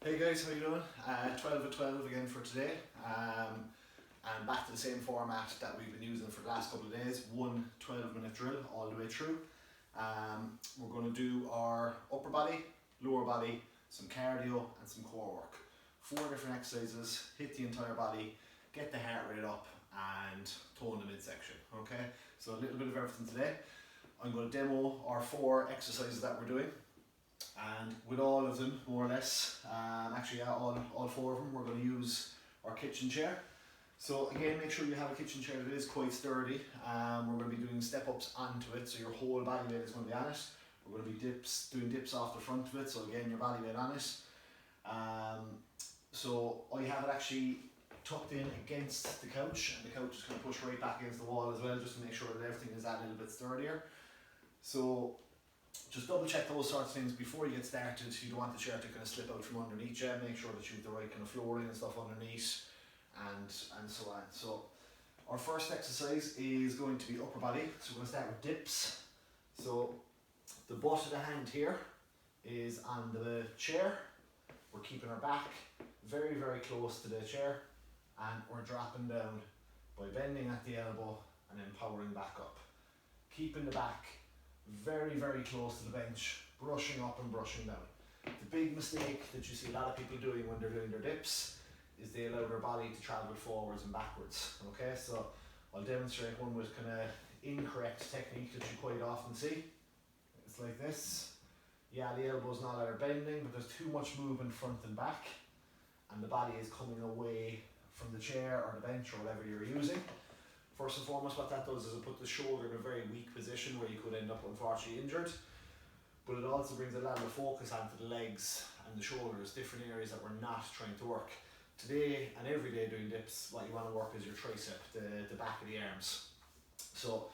Hey guys, how you doing? 12 at 12 again for today. And back to the same format that we've been using for the last couple of days. One 12-minute drill all the way through. We're going to do our upper body, lower body, some cardio and some core work. 4 different exercises, hit the entire body, get the heart rate up and tone the midsection. Okay, so a little bit of everything today. I'm going to demo our 4 exercises that we're doing. And with all of them, more or less, all 4 of them, we're going to use our kitchen chair. So again, make sure you have a kitchen chair that is quite sturdy. We're going to be doing step-ups onto it, so your whole body weight is going to be on it. We're going to be doing dips off the front of it, so again, your body weight on it. So I have it actually tucked in against the couch, and the couch is going to push right back against the wall as well, just to make sure that everything is that little bit sturdier. So just double check those sorts of things before you get started. You don't want the chair to kind of slip out from underneath you. Make sure that you have the right kind of flooring and stuff underneath and so on. So our first exercise is going to be upper body. So we're going to start with dips. So the butt of the hand here is on the chair. We're keeping our back very, very close to the chair and we're dropping down by bending at the elbow and then powering back up. Keeping the back very, very close to the bench, brushing up and brushing down. The big mistake that you see a lot of people doing when they're doing their dips is they allow their body to travel forwards and backwards. Okay, so I'll demonstrate one with kind of incorrect technique that you quite often see. It's like this. Yeah, the elbow's not either bending, but there's too much movement front and back, and the body is coming away from the chair or the bench or whatever you're using. First and foremost, what that does is it puts the shoulder in a very weak position where you could end up unfortunately injured. But it also brings a lot of focus onto the legs and the shoulders, different areas that we're not trying to work. Today and every day doing dips, what you want to work is your tricep, the back of the arms. So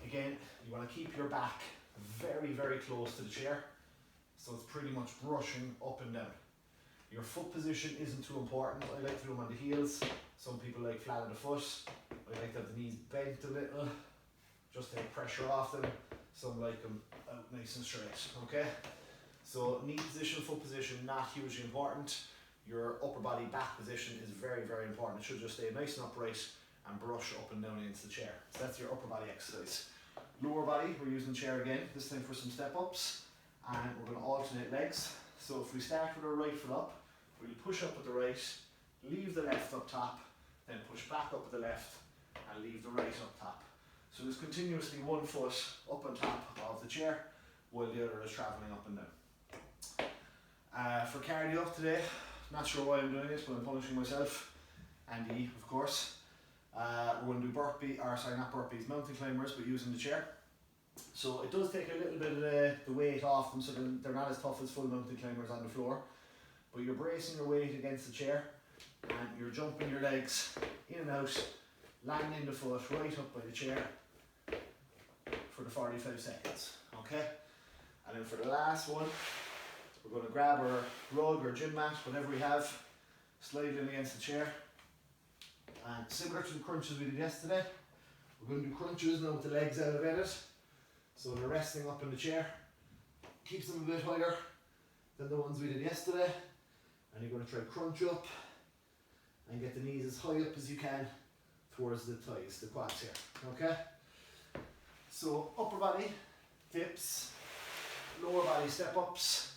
again, you want to keep your back very, very close to the chair. So it's pretty much brushing up and down. Your foot position isn't too important. I like to do them on the heels. Some people like flat on the foot. I like to have the knees bent a little, just to take pressure off them. Some like them out nice and straight, okay? So knee position, foot position, not hugely important. Your upper body back position is very, very important. It should just stay nice and upright and brush up and down against the chair. So that's your upper body exercise. Lower body, we're using the chair again, this time for some step-ups. And we're going to alternate legs. So if we start with our right foot up, we'll push up with the right, leave the left up top, then push back up with the left, and leave the right up top. So there's continuously one foot up on top of the chair, while the other is travelling up and down. For cardio today, not sure why I'm doing it, but I'm punishing myself, and Eve, of course. We're going to do mountain climbers, but using the chair. So it does take a little bit of the weight off them, so they're not as tough as full mountain climbers on the floor. But you're bracing your weight against the chair, and you're jumping your legs in and out, landing the foot right up by the chair for the 45 seconds, okay? And then for the last one, we're going to grab our rug or gym mat, whatever we have, slide it in against the chair, and similar to the crunches we did yesterday, we're going to do crunches now with the legs elevated, so they're resting up in the chair, keeps them a bit higher than the ones we did yesterday, and you're going to try to crunch up and get the knees as high up as you can towards the thighs, the quads here, okay? So upper body, dips, lower body step-ups,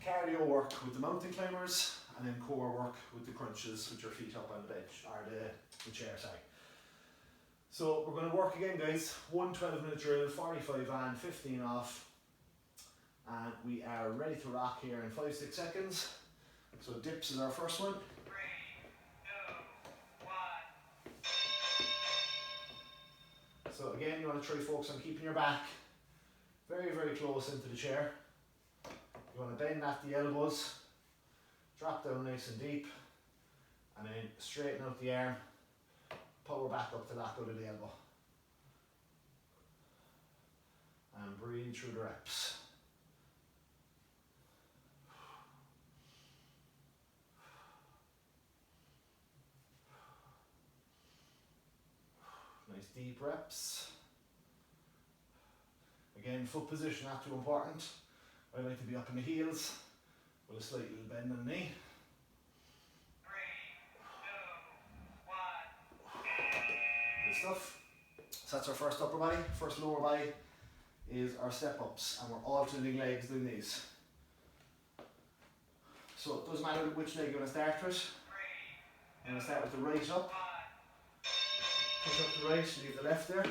cardio work with the mountain climbers, and then core work with the crunches with your feet up on the bench, or the chair, sorry. So we're going to work again, guys. 1 12-minute drill, 45 on, 15 off, and we are ready to rock here in 5-6 seconds. So dips is our first one. 3, 2, 1. So again, you want to try focus on keeping your back very, very close into the chair. You want to bend at the elbows, drop down nice and deep, and then straighten out the arm, power back up to lock out of the elbow. And breathe through the reps. Nice deep reps. Again, foot position not too important. I like to be up in the heels, with a slight little bend in the knee. 3, 2, 1. Good stuff. So that's our first upper body. First lower body is our step ups, and we're alternating legs doing these. So it doesn't matter which leg you want to start with. I'm going to start with the right up. Push up the right, leave the left there.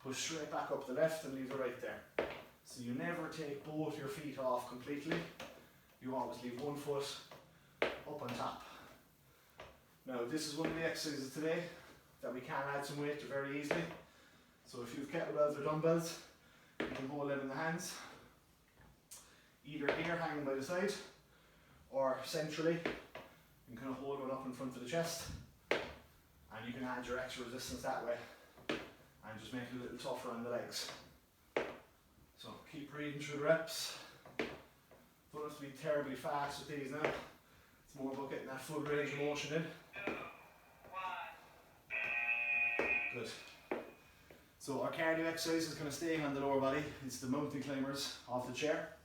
Push straight back up the left and leave the right there. So you never take both your feet off completely. You always leave one foot up on top. Now this is one of the exercises today that we can add some weight to very easily. So if you've kettlebells or dumbbells, you can hold them in the hands. Either here hanging by the side or centrally. You can kind of hold one up in front of the chest and you can add your extra resistance that way and just make it a little tougher on the legs. So keep breathing through the reps. Don't have to be terribly fast with these now. It's more about getting that full range of motion in. 2, 1. Good. So our cardio exercise is kind of staying on the lower body. It's the mountain climbers off the chair.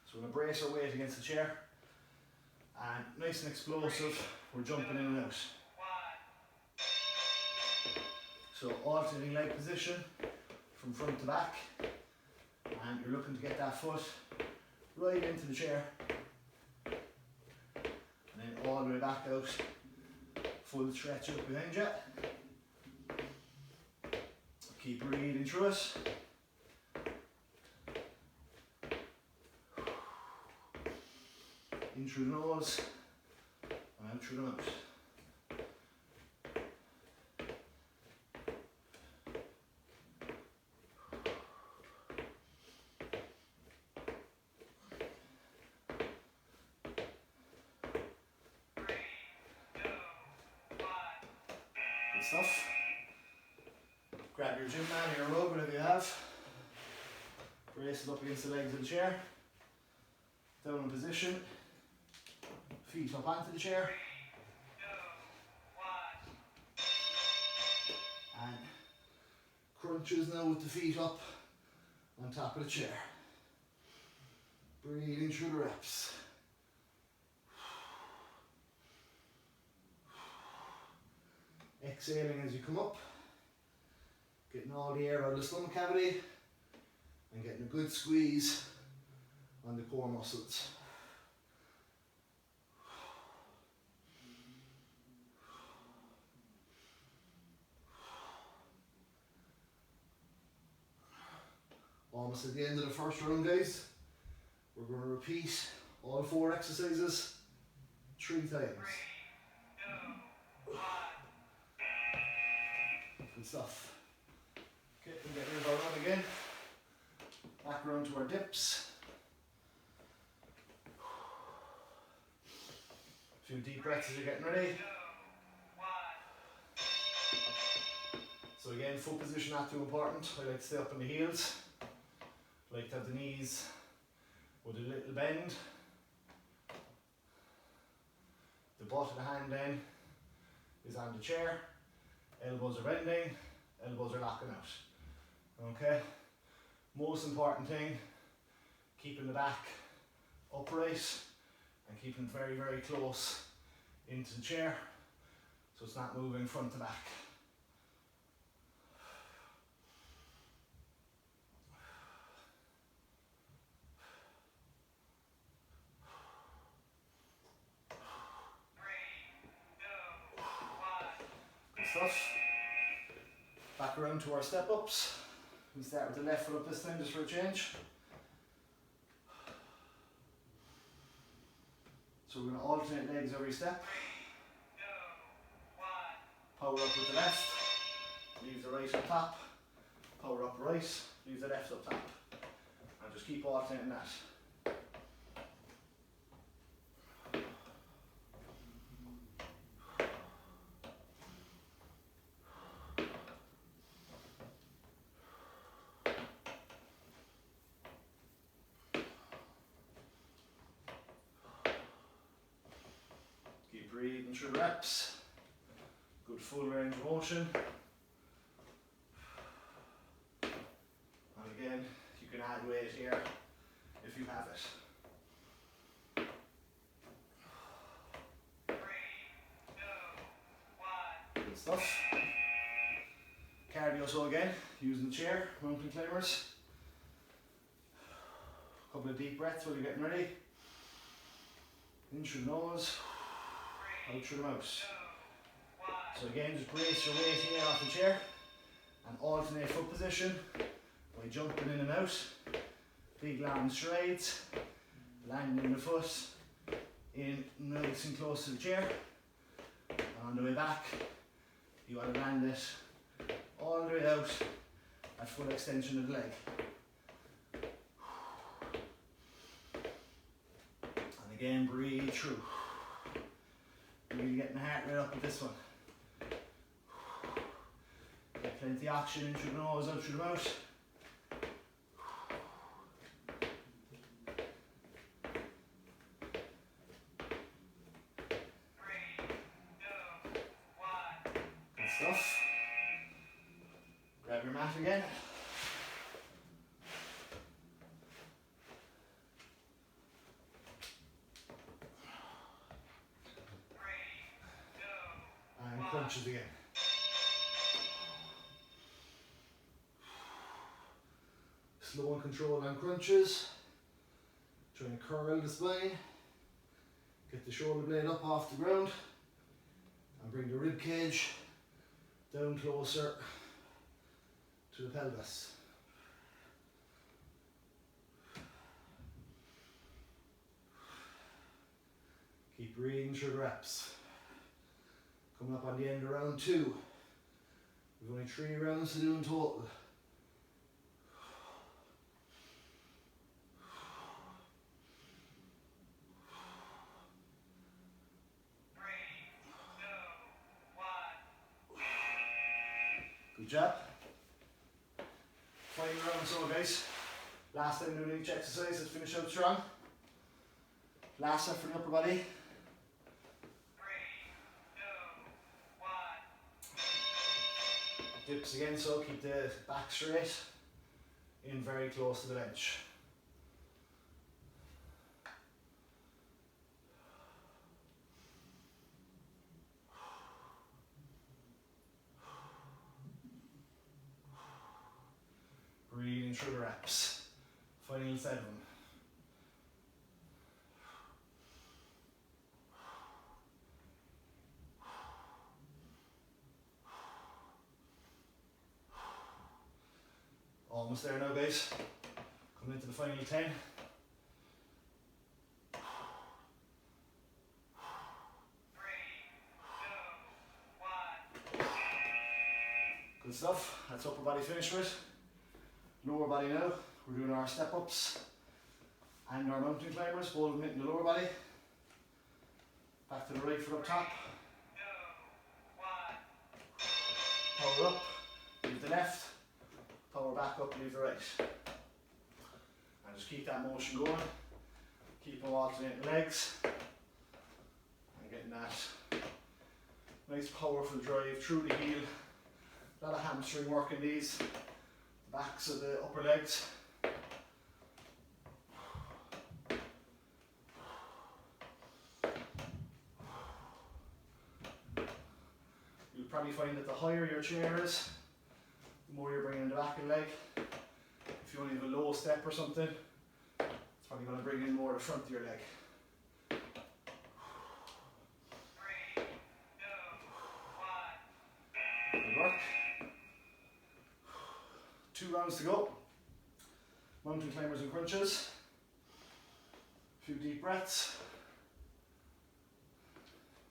So we're going to brace our weight against the chair. And nice and explosive, we're jumping in and out. 1. So alternating leg position from front to back. And you're looking to get that foot right into the chair. And then all the way back out. Full stretch up behind you. Keep breathing through it. In through the nose and out through the mouth. Good stuff. Grab your gym mat or your rug, whatever you have. Brace it up against the legs of the chair. Down in position. Feet up onto the chair. 2, 1. And crunches now with the feet up on top of the chair. Breathing through the reps. Exhaling as you come up. Getting all the air out of the stomach cavity and getting a good squeeze on the core muscles. Almost at the end of the first round, guys. We're going to repeat all 4 exercises 3 times. 3, 2, 1. Good stuff. Okay, we'll get rid of our run again. Back around to our dips. A few deep breaths as you're getting ready. 2, 1. So again, foot position not too important. I like to stay up on the heels. I like to have the knees with a little bend. The butt of the hand then is on the chair. Elbows are bending, elbows are locking out. Okay? Most important thing, keeping the back upright and keeping it very, very close into the chair so it's not moving front to back. Stuff. Back around to our step ups. We start with the left foot up this time just for a change. So we're going to alternate legs every step. 3, 2, 1. Power up with the left, leave the right up top. Power up right, leave the left up top. And just keep alternating that. Breathing through the reps. Good full range of motion. And again, you can add weight here if you have it. stuff. Cardio so again, using the chair, mountain climbers. Couple of deep breaths while you're getting ready. In through the nose, out through the mouth. So again, just brace your weight here off the chair and alternate foot position by jumping in and out. Big long strides, landing the foot in nice and close to the chair. And on the way back, you want to land it all the way out at full extension of the leg. And again, breathe through. Really getting the heart rate up with this one. Get plenty of oxygen in through the nose, out through the mouth. Good stuff. Grab your mat again. And crunches again. Slow and controlled on crunches. Try and curl the spine. Get the shoulder blade up off the ground. And bring the rib cage down closer to the pelvis. Keep breathing through the reps. Coming up on the end of round 2. We've only 3 rounds to do in total. Good job. Final round so guys. Last time doing each exercise, let's finish out strong. Last set for the upper body. 3, 2, 1. Dips again, so keep the back straight, in very close to the bench. Breathing through the reps. Final 7. Almost there now guys. Coming into the final 10. 3, 2, 1. Good stuff. That's upper body finished with. Lower body now. We're doing our step ups and our mountain climbers, both of them hitting the lower body. Back to the right foot up top. 3, 2, 1. Power up, leave the left. Power back up, leave the right. And just keep that motion going. Keep on alternating legs. And getting that nice powerful drive through the heel. A lot of hamstring work in these. The backs of the upper legs. You'll probably find that the higher your chair is, the more you're bringing the back of the leg. If you only have a low step or something, it's probably going to bring in more the front of your leg. 3, 2, 1. Good work. 2 rounds to go. Mountain climbers and crunches. A few deep breaths.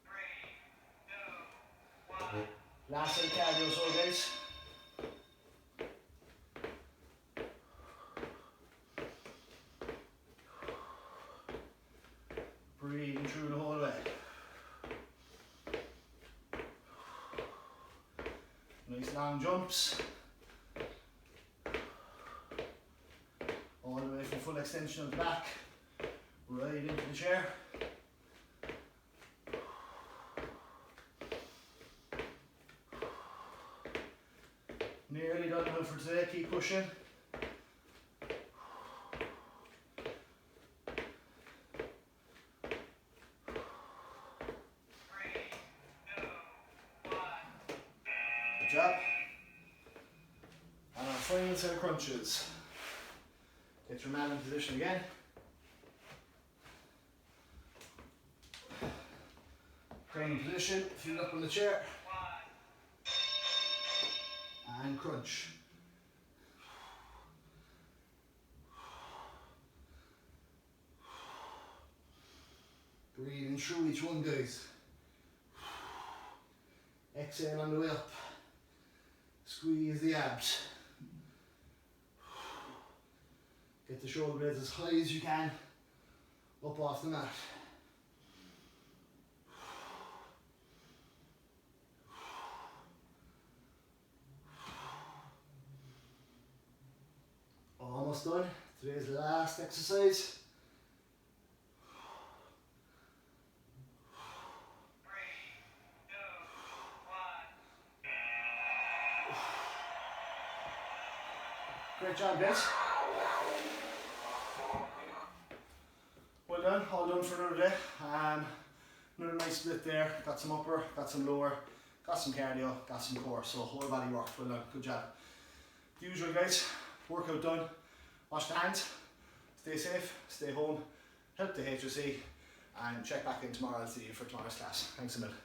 3, 2, 1. Last set of cardio so guys. Breathing through the whole way. Nice long jumps. All the way from full extension of the back, right into the chair. Nearly done now for today, keep pushing. 3, 2, 1. job. And our final set of crunches. Get your man in position again. Down in position, feet up on the chair. And crunch. Breathing through each one, guys. Exhale on the way up. Squeeze the abs. Get the shoulder blades as high as you can up off the mat. Almost done. Today's last exercise. Great job, guys. Well done, all done for another day. Another nice split there. Got some upper, got some lower, got some cardio, got some core. So whole body work. Well done, good job. The usual, guys. Workout done. Wash the hands. Stay safe. Stay home. Help the HSE. And check back in tomorrow. I'll see you for tomorrow's class. Thanks a million.